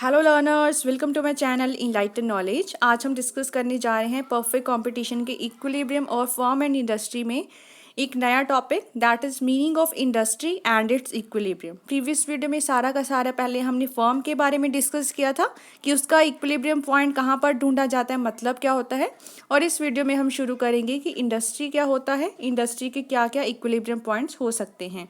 Hello learners, welcome to my channel enlighten knowledge. आज हम discuss करने जा रहे हैं परफेक्ट कंपटीशन के इक्विलिब्रियम और फर्म एंड इंडस्ट्री में एक नया topic, that is meaning of industry and its equilibrium. Previous video में सारा का सारा पहले हमने फर्म के बारे में डिस्कस किया था कि उसका इक्विलिब्रियम पॉइंट कहाँ पर ढूंढा जाता है, मतलब क्या होता है। और इस वीडियो में हम शुरू करेंगे कि इंडस्ट्री क्या होता है, इंडस्ट्री के क्या क्या इक्विलिब्रियम पॉइंट्स हो सकते हैं।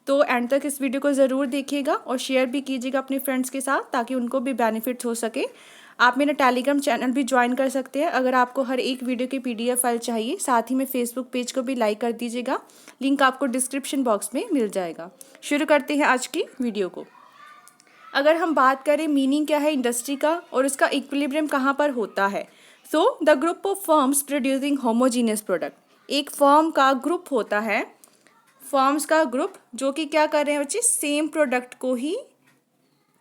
तो एंड तक इस वीडियो को ज़रूर देखिएगा और शेयर भी कीजिएगा अपने फ्रेंड्स के साथ ताकि उनको भी बेनिफिट्स हो सके। आप मेरा टेलीग्राम चैनल भी ज्वाइन कर सकते हैं अगर आपको हर एक वीडियो की पीडीएफ फाइल चाहिए। साथ ही में फेसबुक पेज को भी लाइक कर दीजिएगा, लिंक आपको डिस्क्रिप्शन बॉक्स में मिल जाएगा। शुरू करते हैं आज की वीडियो को। अगर हम बात करें मीनिंग क्या है इंडस्ट्री का और उसका इक्विलिब्रियम कहाँ पर होता है, so the group of firms producing homogeneous product. एक फर्म का ग्रुप होता है, फर्म्स का ग्रुप जो कि क्या कर रहे हैं बच्चे, सेम प्रोडक्ट को ही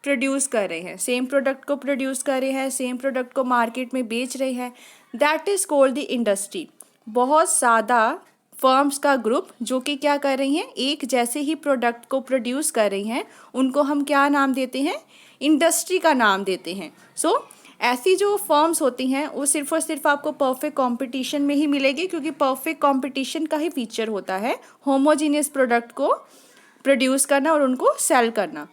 प्रोड्यूस कर रहे हैं, सेम प्रोडक्ट को प्रोड्यूस कर रहे हैं, सेम प्रोडक्ट को मार्केट में बेच रहे हैं, that is called the industry. बहुत ज़्यादा फर्म्स का ग्रुप जो कि क्या कर रही हैं, एक जैसे ही प्रोडक्ट को प्रोड्यूस कर रही हैं, उनको हम क्या नाम देते हैं, इंडस्ट्री का नाम देते हैं। सो ऐसी जो फर्म्स होती हैं वो सिर्फ और सिर्फ आपको परफेक्ट कंपटीशन में ही मिलेगी, क्योंकि परफेक्ट कंपटीशन का ही फीचर होता है होमोजीनियस प्रोडक्ट को प्रोड्यूस करना और उनको सेल करना।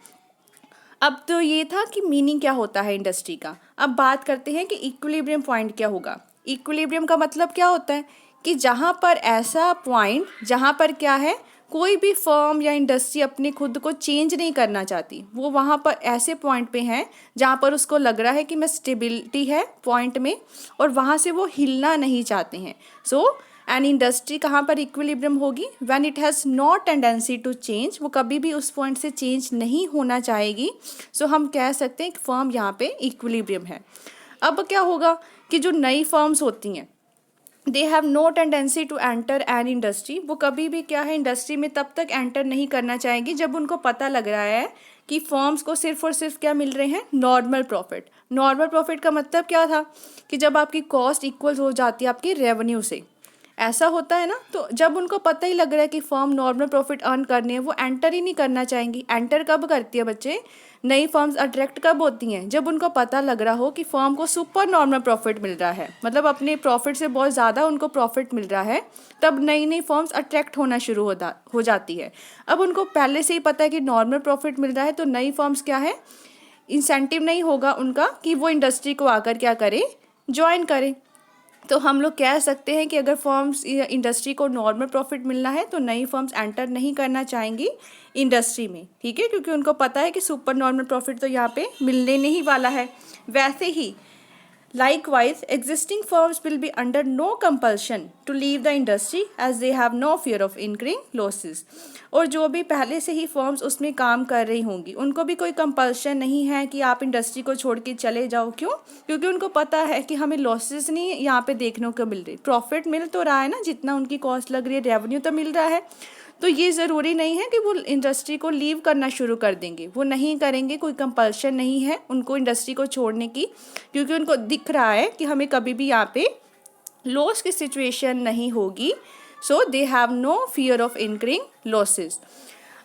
अब तो ये था कि मीनिंग क्या होता है इंडस्ट्री का। अब बात करते हैं कि इक्विलिब्रियम पॉइंट क्या होगा। इक्विलिब्रियम का मतलब क्या होता है कि जहाँ पर ऐसा पॉइंट जहाँ पर क्या है, कोई भी फर्म या इंडस्ट्री अपने खुद को चेंज नहीं करना चाहती, वो वहाँ पर ऐसे पॉइंट पे हैं जहाँ पर उसको लग रहा है कि मैं स्टेबिलिटी है पॉइंट में और वहाँ से वो हिलना नहीं चाहते हैं। सो एन इंडस्ट्री कहाँ पर इक्विलिब्रियम होगी, when it has no tendency to change, वो कभी भी उस पॉइंट से चेंज नहीं होना चाहेगी। सो हम कह सकते हैं कि फर्म यहाँ पे इक्विलिब्रियम है। अब क्या होगा कि जो नई फर्म्स होती हैं, they have no tendency to enter an industry, वो कभी भी क्या है इंडस्ट्री में तब तक एंटर नहीं करना चाहेंगी जब उनको पता लग रहा है कि फर्म्स को सिर्फ और सिर्फ क्या मिल रहे हैं, नॉर्मल प्रॉफिट। नॉर्मल प्रॉफिट का मतलब क्या था कि जब आपकी कॉस्ट इक्वल हो जाती है आपकी रेवेन्यू से, ऐसा होता है ना। तो जब उनको पता ही लग रहा है कि फर्म नॉर्मल प्रॉफिट अर्न करनी है, वो एंटर ही नहीं करना चाहेंगी। एंटर कब करती है बच्चे, नई फर्म्स अट्रैक्ट कब होती हैं, जब उनको पता लग रहा हो कि फर्म को सुपर नॉर्मल प्रॉफिट मिल रहा है, मतलब अपने प्रॉफिट से बहुत ज़्यादा उनको प्रॉफिट मिल रहा है, तब नई नई फर्म्स अट्रैक्ट होना शुरू हो जाती है। अब उनको पहले से ही पता है कि नॉर्मल प्रॉफिट मिल रहा है, तो नई फर्म्स क्या है, इंसेंटिव नहीं होगा उनका कि वो इंडस्ट्री को आकर क्या करे, ज्वाइन करें। तो हम लोग कह सकते हैं कि अगर फर्म्स इंडस्ट्री को नॉर्मल प्रॉफिट मिलना है तो नई फर्म्स एंटर नहीं करना चाहेंगी इंडस्ट्री में, ठीक है, क्योंकि उनको पता है कि सुपर नॉर्मल प्रॉफिट तो यहाँ पे मिलने नहीं वाला है। वैसे ही likewise existing firms will be under no compulsion to leave the industry as they have no fear of incurring losses। और जो भी पहले से ही फर्म्स उसमें काम कर रही होंगी उनको भी कोई कंपल्शन नहीं है कि आप इंडस्ट्री को छोड़ के चले जाओ। क्यों? क्योंकि उनको पता है कि हमें लॉसेस नहीं यहाँ पे देखने को मिल रही, प्रॉफिट मिल तो रहा है ना, जितना उनकी कॉस्ट लग रही है रेवेन्यू तो मिल रहा है। तो ये ज़रूरी नहीं है कि वो इंडस्ट्री को लीव करना शुरू कर देंगे, वो नहीं करेंगे, कोई कंपल्शन नहीं है उनको इंडस्ट्री को छोड़ने की, क्योंकि उनको दिख रहा है कि हमें कभी भी यहाँ पे लॉस की सिचुएशन नहीं होगी। So they have no fear of incurring losses.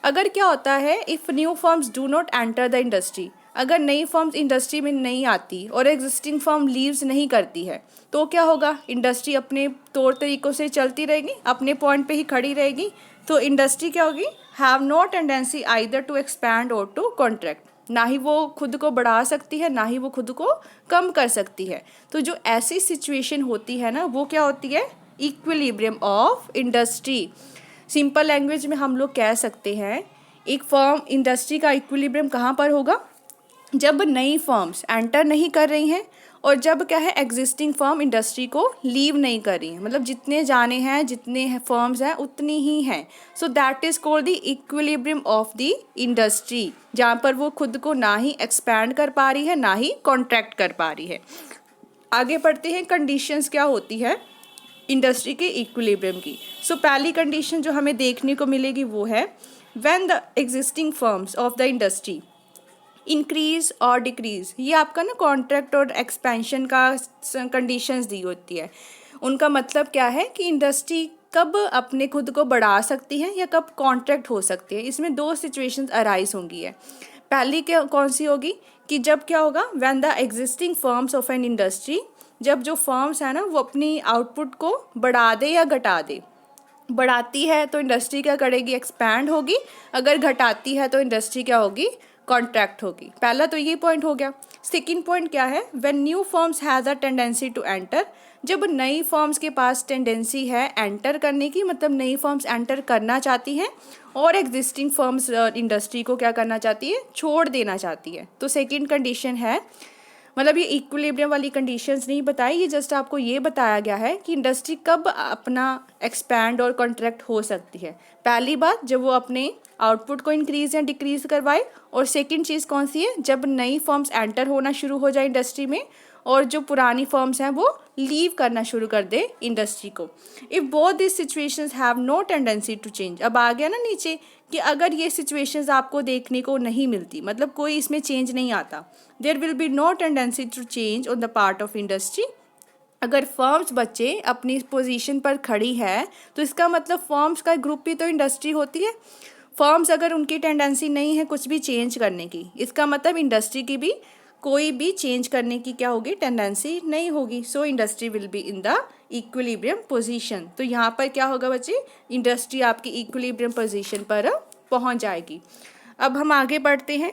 अगर क्या होता है, if new firms do not enter the industry, अगर नई फर्म्स इंडस्ट्री में नहीं आती और एग्जिस्टिंग फर्म लीव्स नहीं करती है, तो क्या होगा, इंडस्ट्री अपने तौर तरीक़ों से चलती रहेगी, अपने पॉइंट पे ही खड़ी रहेगी। तो इंडस्ट्री क्या होगी, have no tendency either to expand or to contract, ना ही वो खुद को बढ़ा सकती है ना ही वो खुद को कम कर सकती है। तो जो ऐसी सिचुएशन होती है ना, वो क्या होती है, equilibrium of industry. Simple language में हम लोग कह सकते हैं एक फर्म इंडस्ट्री का इक्विलिब्रियम कहाँ पर होगा, जब नई फर्म्स एंटर नहीं कर रही हैं और जब क्या है एग्जिस्टिंग फर्म इंडस्ट्री को लीव नहीं कर रही है, मतलब जितने जाने हैं जितने फर्म्स हैं उतनी ही हैं। So that is called the equilibrium of the industry, जहाँ पर वो खुद को ना ही एक्सपैंड कर पा रही है ना ही कॉन्ट्रैक्ट कर पा रही है। आगे बढ़ते हैं, कंडीशंस क्या होती है इंडस्ट्री के इक्विलिब्रियम की। सो पहली कंडीशन जो हमें देखने को मिलेगी वो है when the existing firms of the industry increase और डिक्रीज। ये आपका ना कॉन्ट्रैक्ट और एक्सपेंशन का कंडीशंस दी होती है। उनका मतलब क्या है कि इंडस्ट्री कब अपने खुद को बढ़ा सकती है या कब कॉन्ट्रैक्ट हो सकती है। इसमें दो सिचुएशंस अराइज होंगी है। पहली क्या कौन सी होगी कि जब क्या होगा, when the existing firms of an industry, जब जो फर्म्स है ना वो अपनी आउटपुट को बढ़ा दे या घटा दे। बढ़ाती है तो इंडस्ट्री क्या करेगी, एक्सपैंड होगी। अगर घटाती है तो इंडस्ट्री क्या होगी, कॉन्ट्रैक्ट होगी। पहला तो ये पॉइंट हो गया। सेकंड पॉइंट क्या है, when new firms has a tendency to enter, जब नई फर्म्स के पास टेंडेंसी है एंटर करने की, मतलब नई फर्म्स एंटर करना चाहती हैं और एग्जिस्टिंग फर्म्स इंडस्ट्री को क्या करना चाहती है, छोड़ देना चाहती है। तो सेकंड कंडीशन है, मतलब ये इक्विलिब्रियम वाली कंडीशंस नहीं बताई, ये जस्ट आपको ये बताया गया है कि इंडस्ट्री कब अपना एक्सपैंड और कॉन्ट्रैक्ट हो सकती है। पहली बात, जब वो अपने आउटपुट को इंक्रीज या डिक्रीज करवाए, और सेकंड चीज़ कौन सी है, जब नई फर्म्स एंटर होना शुरू हो जाए इंडस्ट्री में और जो पुरानी फर्म्स हैं वो लीव करना शुरू कर दे इंडस्ट्री को। If both this situations have no tendency to change, अब आ गया ना नीचे कि अगर ये सिचुएशंस आपको देखने को नहीं मिलती, मतलब कोई इसमें चेंज नहीं आता, there will be no tendency to change on the part of industry. अगर फर्म्स बच्चे अपनी पोजीशन पर खड़ी है तो इसका मतलब फर्म्स का ग्रुप भी तो इंडस्ट्री होती है। फर्म्स अगर उनकी टेंडेंसी नहीं है कुछ भी चेंज करने की, इसका मतलब इंडस्ट्री की भी कोई भी चेंज करने की क्या होगी, टेंडेंसी नहीं होगी। So industry will be in the equilibrium position. तो यहाँ पर क्या होगा बच्चे, इंडस्ट्री आपकी इक्विलिब्रियम पोजीशन पर पहुँच जाएगी। अब हम आगे बढ़ते हैं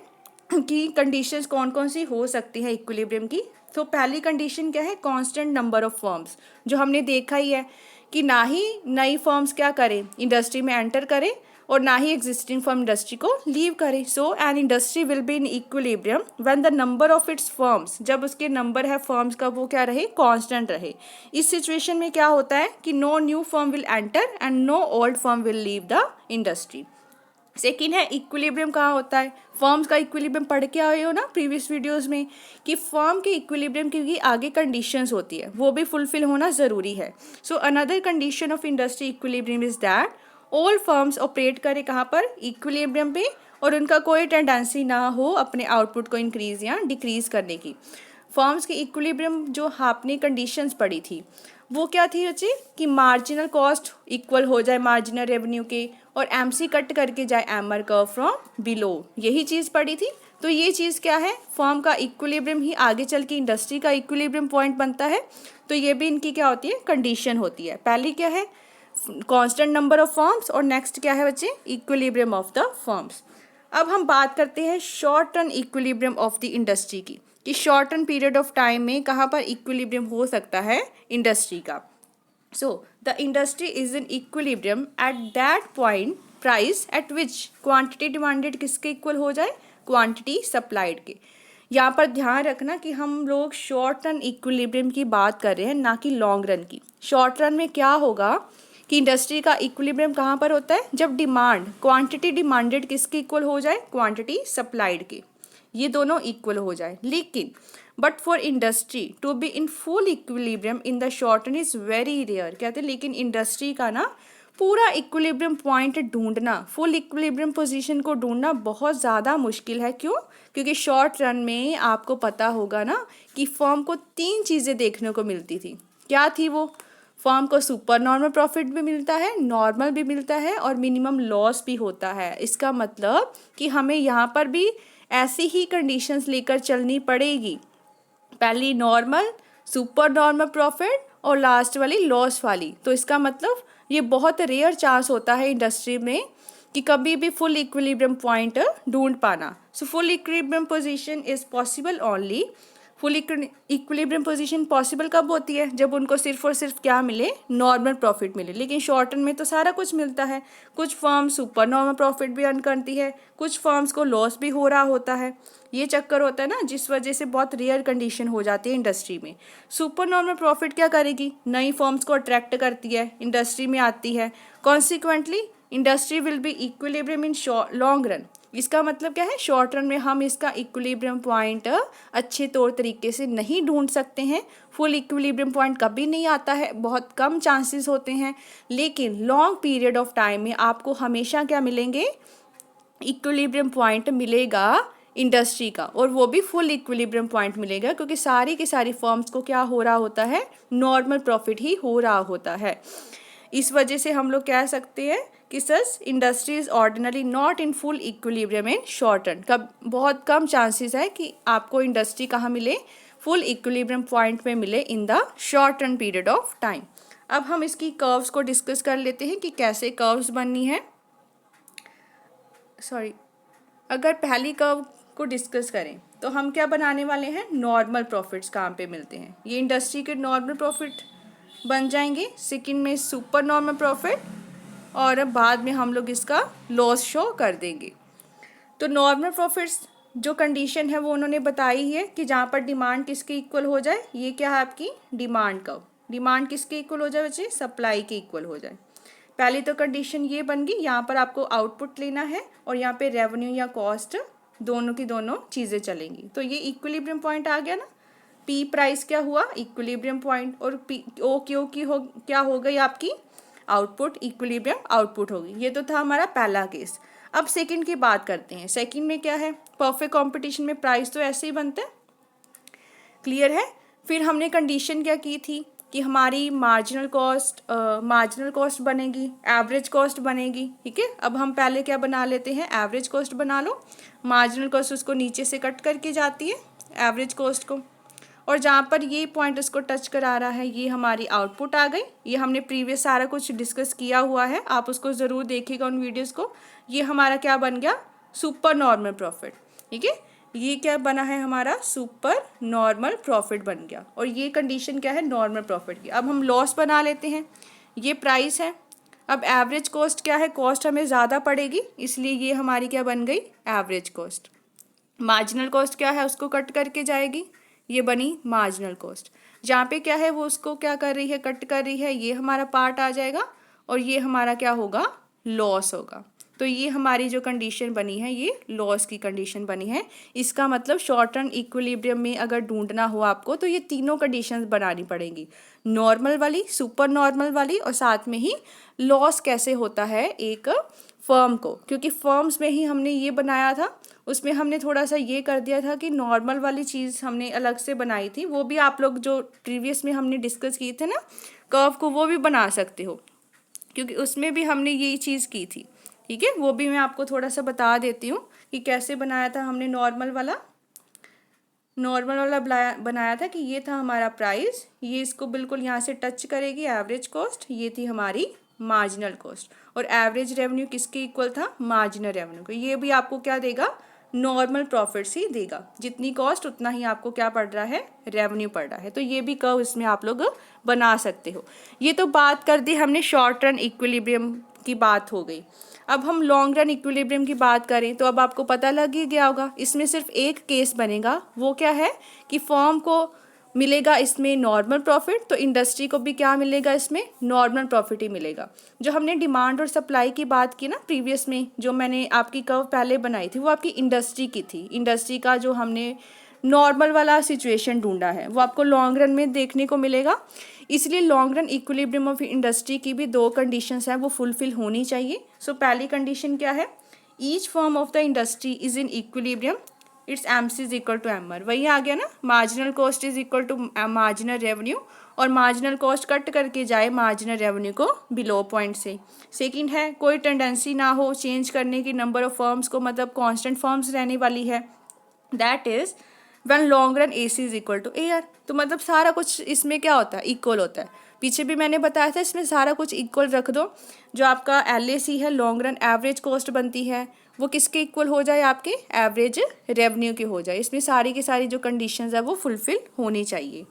कि कंडीशंस कौन कौन सी हो सकती है इक्विलिब्रियम की। तो पहली कंडीशन क्या है, कांस्टेंट नंबर ऑफ फर्म्स, जो हमने देखा ही है कि ना ही नई फर्म्स क्या करें, इंडस्ट्री में एंटर करें, और ना ही एग्जिस्टिंग फर्म इंडस्ट्री को लीव करे। So an industry will be in equilibrium when the number of its firms, जब उसके नंबर है फर्म्स का वो क्या रहे, कांस्टेंट रहे। इस सिचुएशन में क्या होता है कि no new firm will enter and no old firm will leave the industry. Second है, इक्विलिब्रियम कहाँ होता है, फर्म्स का इक्विलिब्रियम पढ़ के आए हो ना प्रीवियस वीडियोस में कि फर्म के इक्विलिब्रियम की आगे कंडीशंस होती है, वो भी फुलफिल होना ज़रूरी है। So another condition of industry equilibrium is that all firms operate करें कहाँ पर, इक्विलिब्रियम पे, और उनका कोई टेंडेंसी ना हो अपने आउटपुट को इंक्रीज या डिक्रीज करने की। फर्म्स की इक्विलिब्रियम जो आपने कंडीशंस पढ़ी थी वो क्या थी बच्चे, कि मार्जिनल कॉस्ट इक्वल हो जाए मार्जिनल रेवेन्यू के, और एमसी कट करके जाए एमआर कर्व फ्रॉम बिलो, यही चीज़ पढ़ी थी। तो ये चीज़ क्या है, फर्म का इक्विलिब्रियम ही आगे चल के इंडस्ट्री का इक्विलिब्रियम पॉइंट बनता है। तो ये भी इनकी क्या होती है, कंडीशन होती है। पहली क्या है, कांस्टेंट नंबर ऑफ फर्म्स, और नेक्स्ट क्या है बच्चे, इक्विलिब्रियम ऑफ द फर्म्स। अब हम बात करते हैं short term equilibrium of the industry की, कि short term period of time में कहाँ पर इक्विलिब्रियम हो सकता है इंडस्ट्री का। So the industry is in equilibrium at that point price at which quantity demanded किसके इक्वल हो जाए, क्वांटिटी सप्लाइड के। यहाँ पर ध्यान रखना कि हम लोग शॉर्ट टर्म इक्विलिब्रियम की बात कर रहे हैं, ना कि लॉन्ग रन की। शॉर्ट रन में क्या होगा कि इंडस्ट्री का इक्विलिब्रियम कहाँ पर होता है, जब डिमांड, क्वांटिटी डिमांडेड किसके इक्वल हो जाए, क्वांटिटी सप्लाइड के, ये दोनों इक्वल हो जाए। लेकिन but for industry to be in full equilibrium in the short run is very rare, कहते हैं। लेकिन इंडस्ट्री का ना पूरा इक्विलिब्रियम पॉइंट ढूंढना, फुल इक्विलिब्रियम पोजीशन को ढूंढना बहुत ज़्यादा मुश्किल है। क्यों, क्योंकि शॉर्ट रन में आपको पता होगा ना कि फर्म को 3 चीज़ें देखने को मिलती थी। क्या थी वो, फर्म को सुपर नॉर्मल प्रॉफिट भी मिलता है, नॉर्मल भी मिलता है, और मिनिमम लॉस भी होता है। इसका मतलब कि हमें यहाँ पर भी ऐसी ही कंडीशंस लेकर चलनी पड़ेगी, पहली नॉर्मल, सुपर नॉर्मल प्रॉफिट, और लास्ट वाली लॉस वाली। तो इसका मतलब ये बहुत रेयर चांस होता है इंडस्ट्री में कि कभी भी फुल इक्विलिब्रियम पॉइंट ढूंढ पाना। So full equilibrium position is possible only, full equilibrium position possible कब होती है, जब उनको सिर्फ और सिर्फ क्या मिले, नॉर्मल प्रॉफिट मिले। लेकिन शॉर्ट टर्म में तो सारा कुछ मिलता है, कुछ फर्म सुपर नॉर्मल प्रॉफिट भी अर्न करती है, कुछ फर्म्स को लॉस भी हो रहा होता है। ये चक्कर होता है ना, जिस वजह से बहुत रेयर कंडीशन हो जाती है इंडस्ट्री में। सुपर नॉर्मल प्रॉफिट क्या करेगी, नई फर्म्स को अट्रैक्ट करती है, इंडस्ट्री में आती है, consequently industry will B equilibrium in long run. इसका मतलब क्या है, शॉर्ट रन में हम इसका इक्विलिब्रियम पॉइंट अच्छे तौर तरीके से नहीं ढूंढ सकते हैं। फुल इक्विलिब्रियम पॉइंट कभी नहीं आता है, बहुत कम चांसेस होते हैं। लेकिन लॉन्ग पीरियड ऑफ टाइम में आपको हमेशा क्या मिलेंगे, इक्विलिब्रियम पॉइंट मिलेगा इंडस्ट्री का, और वो भी फुल इक्विलिब्रियम पॉइंट मिलेगा, क्योंकि सारी की सारी फर्म्स को क्या हो रहा होता है, नॉर्मल प्रॉफिट ही हो रहा होता है। इस वजह से हम लोग कह सकते हैं कि such industry is ordinary not in full equilibrium in short run. कब बहुत कम चांसेस है कि आपको इंडस्ट्री कहाँ मिले, फुल इक्विलिब्रियम पॉइंट में मिले इन the short run period of time. अब हम इसकी कर्व्स को डिस्कस कर लेते हैं कि कैसे कर्व्स बननी है। अगर पहली कर्व को डिस्कस करें तो हम क्या बनाने वाले हैं, नॉर्मल प्रॉफिट्स कहाँ पे मिलते हैं, ये इंडस्ट्री के नॉर्मल प्रॉफिट बन जाएंगे। सेकंड में सुपर नॉर्मल प्रॉफिट, और अब बाद में हम लोग इसका लॉस शो कर देंगे। तो नॉर्मल प्रॉफिट्स जो कंडीशन है वो उन्होंने बताई है कि जहाँ पर डिमांड किसके इक्वल हो जाए, ये क्या है आपकी डिमांड कर्व, डिमांड किसके इक्वल हो जाए बच्चे, सप्लाई के इक्वल हो जाए। पहली तो कंडीशन ये बन गई, यहाँ पर आपको आउटपुट लेना है और यहाँ पे रेवेन्यू या कॉस्ट दोनों की दोनों चीज़ें चलेंगी। तो ये इक्विलिब्रियम पॉइंट आ गया ना, पी प्राइस क्या हुआ, इक्विलिब्रियम पॉइंट, और पी ओ क्यू की हो क्या हो गई आपकी आउटपुट, इक्विलिब्रियम आउटपुट होगी। ये तो था हमारा पहला केस। अब सेकंड की बात करते हैं। सेकंड में क्या है, परफेक्ट कंपटीशन में प्राइस तो ऐसे ही बनता है, क्लियर है। फिर हमने कंडीशन क्या की थी कि हमारी मार्जिनल कॉस्ट बनेगी, एवरेज कॉस्ट बनेगी, ठीक है। अब हम पहले क्या बना लेते हैं, एवरेज कॉस्ट बना लो, मार्जिनल कॉस्ट उसको नीचे से कट करके जाती है एवरेज कॉस्ट को, और जहाँ पर ये पॉइंट उसको टच करा रहा है ये हमारी आउटपुट आ गई। ये हमने प्रीवियस सारा कुछ डिस्कस किया हुआ है, आप उसको ज़रूर देखिएगा उन वीडियोस को। ये हमारा क्या बन गया, सुपर नॉर्मल प्रॉफिट, ठीक है। ये क्या बना है हमारा, सुपर नॉर्मल प्रॉफिट बन गया, और ये कंडीशन क्या है, नॉर्मल प्रॉफिट की। अब हम लॉस बना लेते हैं, ये प्राइस है। अब एवरेज कॉस्ट क्या है, कॉस्ट हमें ज़्यादा पड़ेगी, इसलिए ये हमारी क्या बन गई, एवरेज कॉस्ट। मार्जिनल कॉस्ट क्या है, उसको कट करके जाएगी, ये बनी मार्जिनल कॉस्ट। जहाँ पे क्या है वो उसको क्या कर रही है, कट कर रही है, ये हमारा पार्ट आ जाएगा, और ये हमारा क्या होगा, लॉस होगा। तो ये हमारी जो कंडीशन बनी है ये लॉस की कंडीशन बनी है। इसका मतलब शॉर्ट रन इक्विलिब्रियम में अगर ढूंढना हो आपको तो ये तीनों कंडीशंस बनानी पड़ेंगी, नॉर्मल वाली, सुपर नॉर्मल वाली, और साथ में ही लॉस कैसे होता है एक फर्म को, क्योंकि फर्म्स में ही हमने ये बनाया था, उसमें हमने थोड़ा सा ये कर दिया था कि नॉर्मल वाली चीज़ हमने अलग से बनाई थी। वो भी आप लोग जो प्रीवियस में हमने डिस्कस किए थे ना कर्व को, वो भी बना सकते हो, क्योंकि उसमें भी हमने यही चीज़ की थी, ठीक है। वो भी मैं आपको थोड़ा सा बता देती हूँ कि कैसे बनाया था हमने। नॉर्मल वाला बनाया था कि ये था हमारा प्राइस, ये इसको बिल्कुल यहाँ से टच करेगी एवरेज कॉस्ट, ये थी हमारी मार्जिनल कॉस्ट, और एवरेज रेवेन्यू किसके इक्वल था, मार्जिनल रेवेन्यू को। ये भी आपको क्या देगा, नॉर्मल प्रॉफिट्स ही देगा, जितनी कॉस्ट उतना ही आपको क्या पड़ रहा है, रेवेन्यू पड़ रहा है। तो ये भी कर्व इसमें आप लोग बना सकते हो। ये तो बात कर दी हमने, शॉर्ट रन इक्विलिब्रियम की बात हो गई। अब हम लॉन्ग रन इक्विलिब्रियम की बात करें तो अब आपको पता लग ही गया होगा, इसमें सिर्फ एक केस बनेगा, वो क्या है कि फर्म को मिलेगा इसमें नॉर्मल प्रॉफिट, तो इंडस्ट्री को भी क्या मिलेगा, इसमें नॉर्मल प्रॉफिट ही मिलेगा। जो हमने डिमांड और सप्लाई की बात की ना प्रीवियस में, जो मैंने आपकी कर्व पहले बनाई थी वो आपकी इंडस्ट्री की थी। इंडस्ट्री का जो हमने नॉर्मल वाला सिचुएशन ढूंढा है वो आपको लॉन्ग रन में देखने को मिलेगा। इसलिए long run equilibrium of industry की भी दो कंडीशंस हैं, वो फुलफिल होनी चाहिए। सो पहली कंडीशन क्या है, each firm of the industry is in equilibrium, its MC is equal to MR, वही आ गया ना, marginal cost is equal to marginal revenue, और मार्जिनल कॉस्ट कट करके जाए मार्जिनल रेवेन्यू को बिलो पॉइंट से। सेकंड है, कोई टेंडेंसी ना हो चेंज करने की नंबर ऑफ फर्म्स को, मतलब कांस्टेंट फर्म्स रहने वाली है, that is when long run AC is equal to AR। तो मतलब सारा कुछ इसमें क्या होता है, इक्वल होता है। पीछे भी मैंने बताया था, इसमें सारा कुछ इक्वल रख दो। जो आपका LAC है, लॉन्ग रन एवरेज कॉस्ट बनती है, वो किसके इक्वल हो जाए, आपके एवरेज रेवेन्यू के हो जाए। इसमें सारी की सारी जो कंडीशंस है वो फुलफिल होनी चाहिए।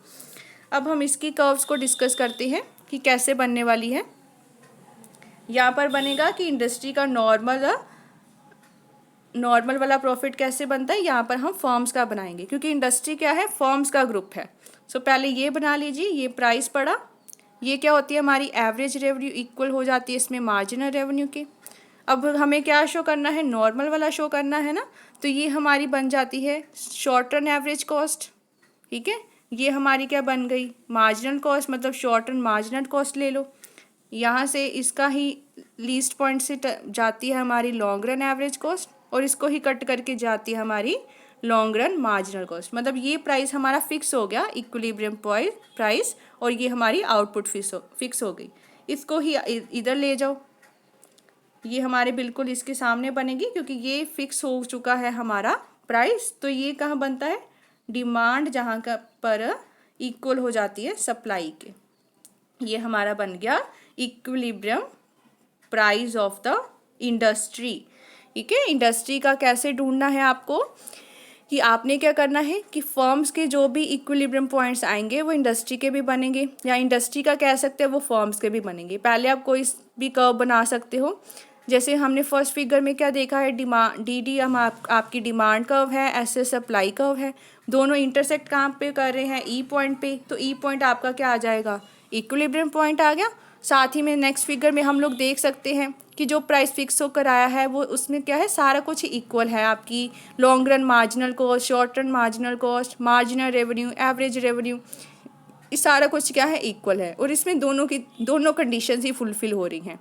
अब हम इसकी कर्व्स को डिस्कस करते हैं कि कैसे बनने वाली है। यहाँ पर बनेगा कि इंडस्ट्री का नॉर्मल वाला प्रॉफिट कैसे बनता है, यहाँ पर हम फर्म्स का बनाएंगे, क्योंकि इंडस्ट्री क्या है, फर्म्स का ग्रुप है। सो पहले ये बना लीजिए, ये प्राइस पड़ा, ये क्या होती है हमारी एवरेज रेवेन्यू, इक्वल हो जाती है इसमें मार्जिनल रेवेन्यू के। अब हमें क्या शो करना है, नॉर्मल वाला शो करना है ना, तो ये हमारी बन जाती है शॉर्ट रन एवरेज कॉस्ट, ठीक है। ये हमारी क्या बन गई, मार्जिनल कॉस्ट, मतलब शॉर्ट रन मार्जिनल कॉस्ट ले लो। यहाँ से इसका ही लीस्ट पॉइंट से जाती है हमारी लॉन्ग रन एवरेज कॉस्ट, और इसको ही कट करके जाती है हमारी लॉन्ग रन मार्जिनल कॉस्ट। मतलब ये प्राइस हमारा फिक्स हो गया, इक्विलिब्रियम प्राइस, और ये हमारी आउटपुट फिक्स हो गई। इसको ही इधर ले जाओ, ये हमारे बिल्कुल इसके सामने बनेगी क्योंकि ये फिक्स हो चुका है हमारा प्राइस। तो ये कहाँ बनता है, डिमांड जहाँ का पर इक्वल हो जाती है सप्लाई के, ये हमारा बन गया equilibrium price of the industry. ठीक है, इंडस्ट्री का कैसे ढूंढना है आपको, कि आपने क्या करना है कि फर्म्स के जो भी इक्विलिब्रियम पॉइंट्स आएंगे वो इंडस्ट्री के भी बनेंगे, या इंडस्ट्री का कह सकते हैं वो फर्म्स के भी बनेंगे। पहले आप कोई भी कर्व बना सकते हो, जैसे हमने फर्स्ट फिगर में क्या देखा है, डिमांड डी हम आपकी डिमांड कर्व है, ऐसे सप्लाई कर्व है, दोनों इंटरसेक्ट कहाँ पे कर रहे हैं, ई पॉइंट पे। तो ई पॉइंट आपका क्या आ जाएगा, इक्विलिब्रियम पॉइंट आ गया। साथ ही में नेक्स्ट फिगर में हम लोग देख सकते हैं कि जो प्राइस फिक्स होकर आया है वो उसमें क्या है, सारा कुछ इक्वल है। आपकी long run marginal cost, short run marginal cost, marginal revenue, average revenue, ये सारा कुछ क्या है, इक्वल है। और इसमें दोनों कंडीशंस ही फुलफिल हो रही हैं।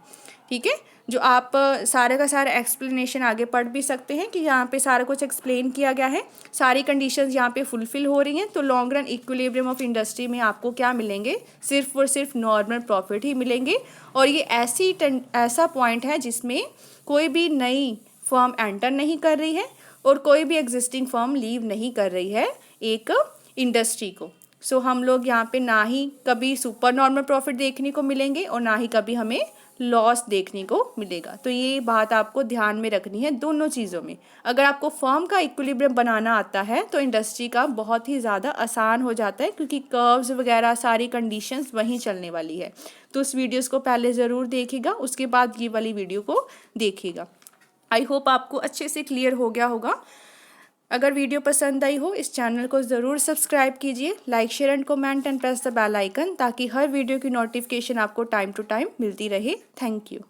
ठीक है, जो आप सारे का सारा एक्सप्लेनेशन आगे पढ़ भी सकते हैं कि यहाँ पे सारा कुछ एक्सप्लेन किया गया है, सारी कंडीशंस यहाँ पे फुलफिल हो रही हैं। तो long run equilibrium of industry में आपको क्या मिलेंगे, सिर्फ और सिर्फ नॉर्मल प्रॉफिट ही मिलेंगे। और ये ऐसा पॉइंट है जिसमें कोई भी नई फर्म एंटर नहीं कर रही है और कोई भी एग्जिस्टिंग फर्म लीव नहीं कर रही है एक इंडस्ट्री को। सो हम लोग यहाँ पे ना ही कभी सुपर नॉर्मल प्रॉफिट देखने को मिलेंगे और ना ही कभी हमें लॉस देखने को मिलेगा। तो ये बात आपको ध्यान में रखनी है दोनों चीज़ों में। अगर आपको फर्म का इक्विलिब्रियम बनाना आता है तो इंडस्ट्री का बहुत ही ज़्यादा आसान हो जाता है, क्योंकि कर्व्स वगैरह सारी कंडीशंस वहीं चलने वाली है। तो उस वीडियोज़ को पहले ज़रूर देखिएगा, उसके बाद ये वाली वीडियो को देखिएगा। आई होप आपको अच्छे से क्लियर हो गया होगा। अगर वीडियो पसंद आई हो इस चैनल को ज़रूर सब्सक्राइब कीजिए, like share and comment and press the bell icon, ताकि हर वीडियो की नोटिफिकेशन आपको टाइम टू टाइम मिलती रहे। Thank you.